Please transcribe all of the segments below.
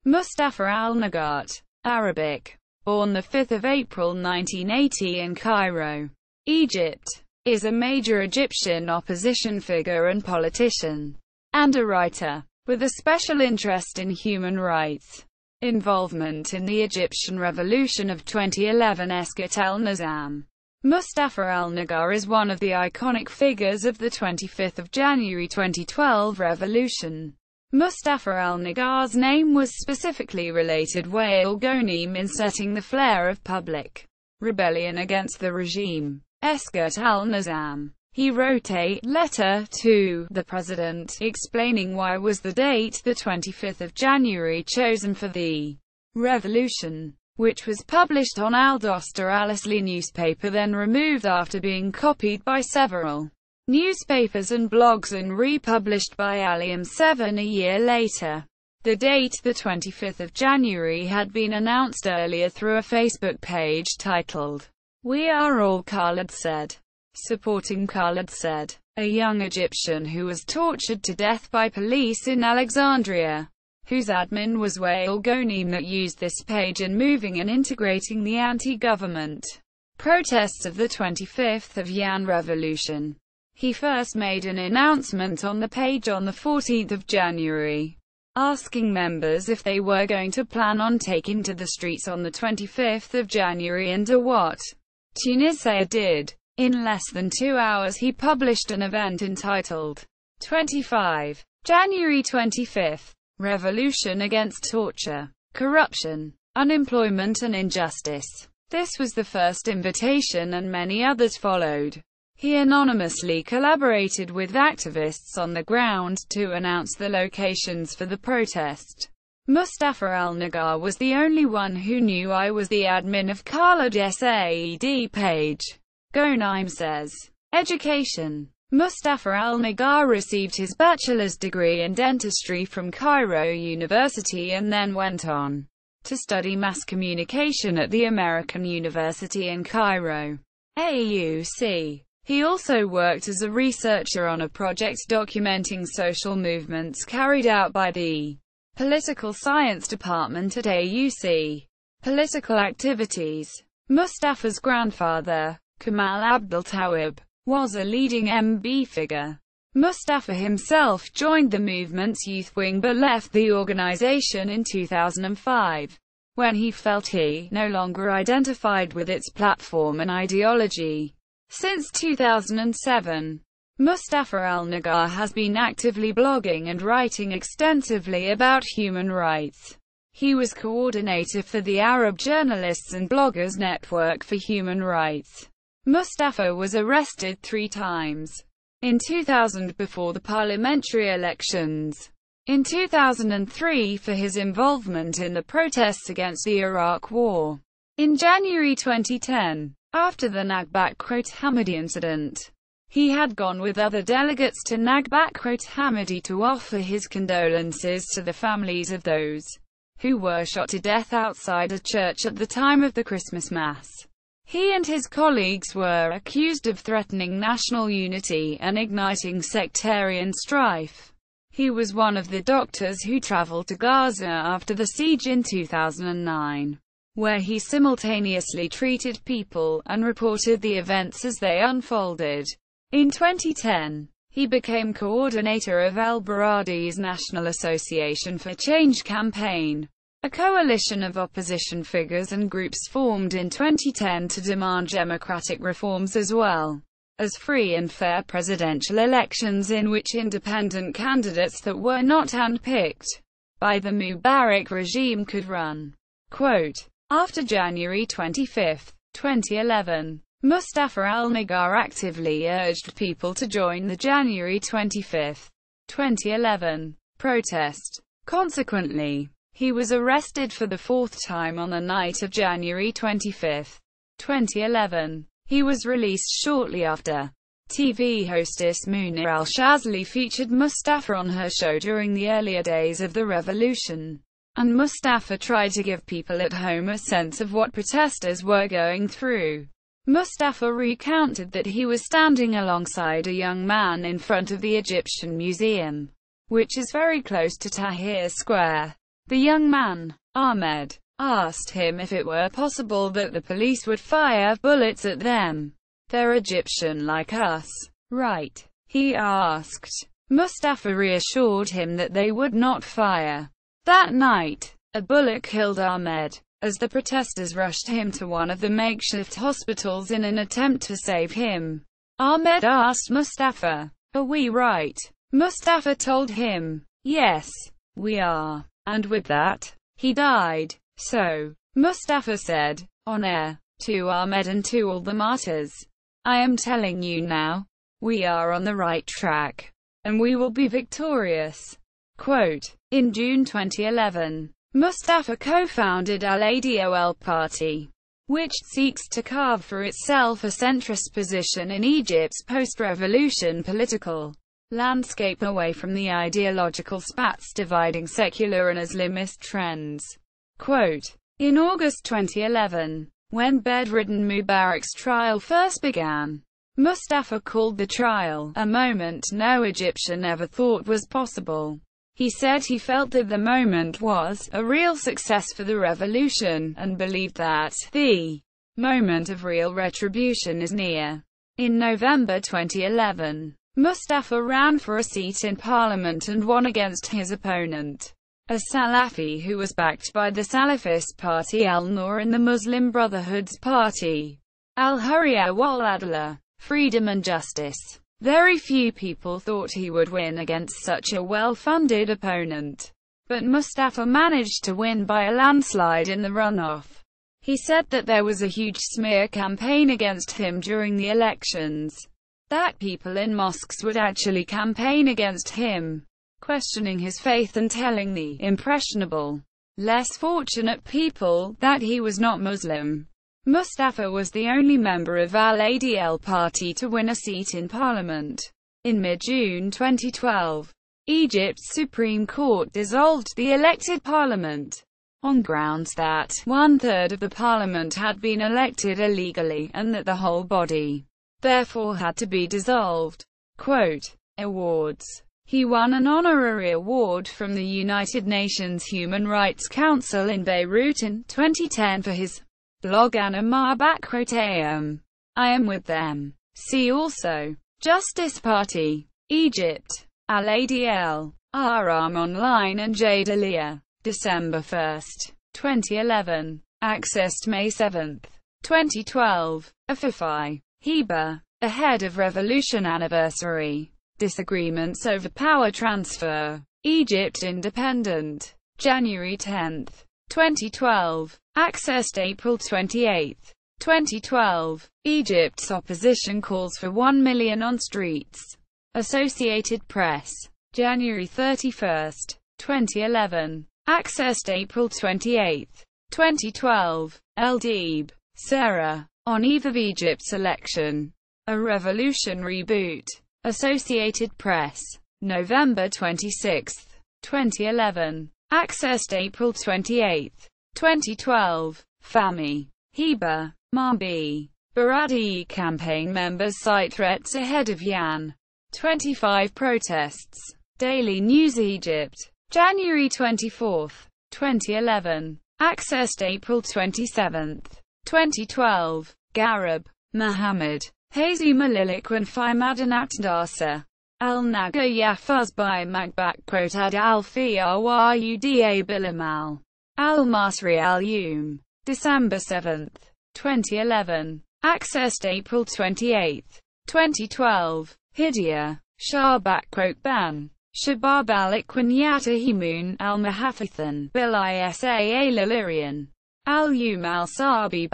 Mostafa Alnagat, Arabic, born the 5th of April 1980 in Cairo, Egypt, is a major Egyptian opposition figure and politician, and a writer, with a special interest in human rights. Involvement in the Egyptian Revolution of 2011 Esqat el-Nizam. Mostafa Alnagar is one of the iconic figures of the 25th of January 2012 revolution. Mostafa Alnagar's name was specifically related Wael Ghonim in setting the flare of public rebellion against the regime. Esqat el-Nizam. He wrote a letter to the president, explaining why was the date, the 25th of January, chosen for the revolution, which was published on Al-Dostur al-Asli newspaper, then removed after being copied by several newspapers and blogs and republished by Alium 7 a year later. The date, the 25th of January, had been announced earlier through a Facebook page titled, "We Are All Khaled Said," supporting Khaled Said, a young Egyptian who was tortured to death by police in Alexandria, whose admin was Wael Ghonim, that used this page in moving and integrating the anti-government protests of the 25th of Jan revolution. He first made an announcement on the page on the 14th of January, asking members if they were going to plan on taking to the streets on the 25th of January, and to what. Tunisia did. In less than 2 hours he published an event entitled 25 January 25th, Revolution Against Torture, Corruption, Unemployment and Injustice. This was the first invitation and many others followed. He anonymously collaborated with activists on the ground to announce the locations for the protest. Mostafa Alnagar was the only one who knew I was the admin of Khaled Said page. Ghonim says. Education. Mostafa Alnagar received his bachelor's degree in dentistry from Cairo University and then went on to study mass communication at the American University in Cairo, AUC. He also worked as a researcher on a project documenting social movements carried out by the Political Science Department at AUC. Political activities. Mustafa's grandfather, Kamal Abdel Tawib, was a leading MB figure. Mostafa himself joined the movement's youth wing but left the organization in 2005, when he felt he no longer identified with its platform and ideology. Since 2007, Mostafa Alnagar has been actively blogging and writing extensively about human rights. He was coordinator for the Arab Journalists and Bloggers Network for Human Rights. Mostafa was arrested 3 times. In 2000 before the parliamentary elections. In 2003 for his involvement in the protests against the Iraq War. In January 2010, after the Nagbat-Hamidi incident, he had gone with other delegates to Nagbat-Hamidi to offer his condolences to the families of those who were shot to death outside a church at the time of the Christmas Mass. He and his colleagues were accused of threatening national unity and igniting sectarian strife. He was one of the doctors who traveled to Gaza after the siege in 2009. Where he simultaneously treated people, and reported the events as they unfolded. In 2010, he became coordinator of El-Baradi's National Association for Change campaign, a coalition of opposition figures and groups formed in 2010 to demand democratic reforms as well as free and fair presidential elections in which independent candidates that were not handpicked by the Mubarak regime could run. Quote, after January 25, 2011, Mostafa Alnagar actively urged people to join the January 25, 2011, protest. Consequently, he was arrested for the 4th time on the night of January 25, 2011. He was released shortly after. TV hostess Munir al-Shazali featured Mostafa on her show during the earlier days of the revolution. And Mostafa tried to give people at home a sense of what protesters were going through. Mostafa recounted that he was standing alongside a young man in front of the Egyptian Museum, which is very close to Tahrir Square. The young man, Ahmed, asked him if it were possible that the police would fire bullets at them. "They're Egyptian like us, right?" he asked. Mostafa reassured him that they would not fire. That night, a bullet killed Ahmed. As the protesters rushed him to one of the makeshift hospitals in an attempt to save him, Ahmed asked Mostafa, "Are we right?" Mostafa told him, "Yes, we are." And with that, he died. So, Mostafa said, on air, to Ahmed and to all the martyrs, "I am telling you now, we are on the right track, and we will be victorious." Quote, in June 2011, Mostafa co-founded Al-Adol Party, which seeks to carve for itself a centrist position in Egypt's post-revolution political landscape away from the ideological spats dividing secular and Islamist trends. Quote, in August 2011, when bedridden Mubarak's trial first began, Mostafa called the trial a moment no Egyptian ever thought was possible. He said he felt that the moment was a real success for the revolution, and believed that the moment of real retribution is near. In November 2011, Mostafa ran for a seat in parliament and won against his opponent, a Salafi who was backed by the Salafist party Al-Noor and the Muslim Brotherhood's party, Al-Hurriya wal-Adla, Freedom and Justice. Very few people thought he would win against such a well-funded opponent, but Mostafa managed to win by a landslide in the runoff. He said that there was a huge smear campaign against him during the elections, that people in mosques would actually campaign against him, questioning his faith and telling the impressionable, less fortunate people that he was not Muslim. Mostafa was the only member of Al-Adol party to win a seat in parliament. In mid-June 2012, Egypt's Supreme Court dissolved the elected parliament, on grounds that one-third of the parliament had been elected illegally, and that the whole body, therefore, had to be dissolved. Quote, awards. He won an honorary award from the United Nations Human Rights Council in Beirut in 2010 for his blog Anama I am with them. See also, Justice Party, Egypt, Al-Adol, Aram Online and Jadaliyah. December 1, 2011. Accessed May 7, 2012. Afifai. Heba. Ahead of Revolution Anniversary. Disagreements over power transfer. Egypt Independent. January 10, 2012. Accessed April 28, 2012. Egypt's opposition calls for 1 million on streets. Associated Press. January 31, 2011. Accessed April 28, 2012. El Deeb. Sarah. On eve of Egypt's election. A revolution reboot. Associated Press. November 26, 2011. Accessed April 28, 2012. Fahmy. Heba. Marbi. Baradi campaign members cite threats ahead of Yan 25 protests. Daily News Egypt. January 24, 2011. Accessed April 27, 2012. Garib. Muhammad. Hazy Malilik and Fimadanat Dasa. Alnagar Yafuz by Magbak Ad Al-Firuda Bilamal. Al-Masri Al-Yum. December 7, 2011. Accessed April 28, 2012. Hidya. Shah Ban. Shabab al-Iqwan Himun al-Mahafithan. Bil Isa al-Illyrian. Al-Yum al-Sabi.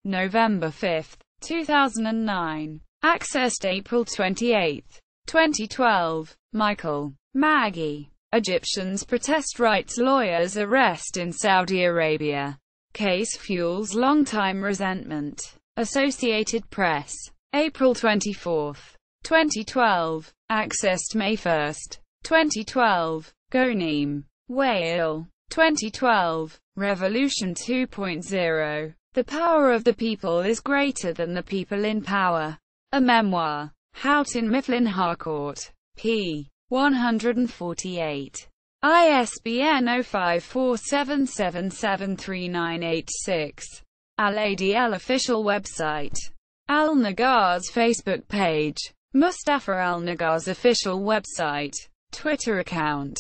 November 5, 2009. Accessed April 28, 2012. Michael. Maggie. Egyptians protest rights lawyers arrest in Saudi Arabia. Case fuels long-time resentment. Associated Press. April 24, 2012. Accessed May 1, 2012. Ghonim. Whale. 2012. Revolution 2.0. The power of the people is greater than the people in power. A memoir. Houghton Mifflin Harcourt. p. 148. ISBN 0547773986. Al-ADL official website. Al-Nagar's Facebook page. Mostafa Alnagar's official website. Twitter account.